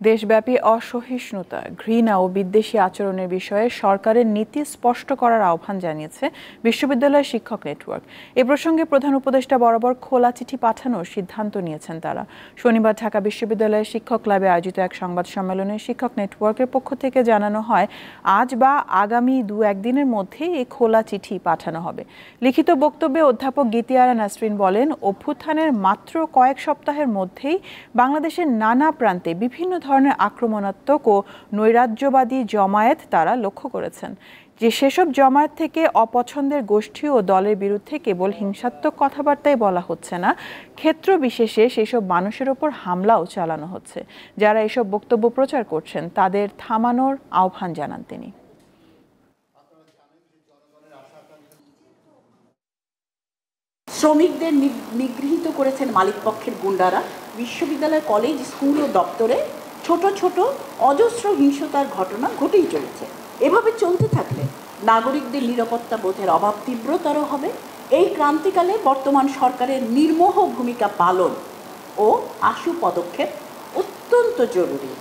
দেশব্যাপী অসহিষ্ণুতা, ঘৃণা ও বিদ্বেষী আচরণের বিষয়ে সরকারের নীতি স্পষ্ট করার আহ্বান জানিয়েছে বিশ্ববিদ্যালয় শিক্ষক নেটওয়ার্ক। এ প্রসঙ্গে প্রধান উপদেষ্টা বরাবর খোলা চিঠি পাঠানোর সিদ্ধান্ত নিয়েছেন তারা। শনিবার ঢাকা বিশ্ববিদ্যালয়ের শিক্ষক ক্লাবে আয়োজিত এক সংবাদ সম্মেলনে শিক্ষক নেটওয়ার্কের পক্ষ থেকে জানানো হয়, আজ বা আগামী 2-1 দিনের মধ্যেই এই খোলা চিঠি পাঠানো হবে। লিখিত বক্তব্যে অধ্যাপক গীতিয়ারা নাসরিন বলেন, অভ্যুত্থানের মাত্র কয়েক সপ্তাহের মধ্যেই বাংলাদেশের নানা প্রান্তে বিভিন্ন ধরনের আক্রমণাত্মক ও নৈরাজ্যবাদী জমায়েত তারা লক্ষ্য করেছেন। সেসব জমায়েত থেকে অপছন্দের গোষ্ঠী ও দলের বিরুদ্ধে কেবল হিংসাত্মক কথাবার্তাই বলা হচ্ছে না, ক্ষেত্র বিশেষে সেসব মানুষের ওপর হামলাও চালানো হচ্ছে। যারা এসব বক্তব্য প্রচার করছেন তাদের থামানোর আহ্বান জানান তিনি। শ্রমিকদের নিগৃহীত করেছেন মালিকপক্ষের গুন্ডারা। বিশ্ববিদ্যালয়, কলেজ, স্কুল ও দপ্তরে ছোট ছোট অজস্র হিংসতার ঘটনা ঘটেই চলেছে। এভাবে চলতে থাকলে নাগরিকদের নিরাপত্তা বোধের অভাব তীব্রতর হবে। এই ক্রান্তিকালে বর্তমান সরকারের নির্মোহ ভূমিকা পালন ও আশু পদক্ষেপ অত্যন্ত জরুরি।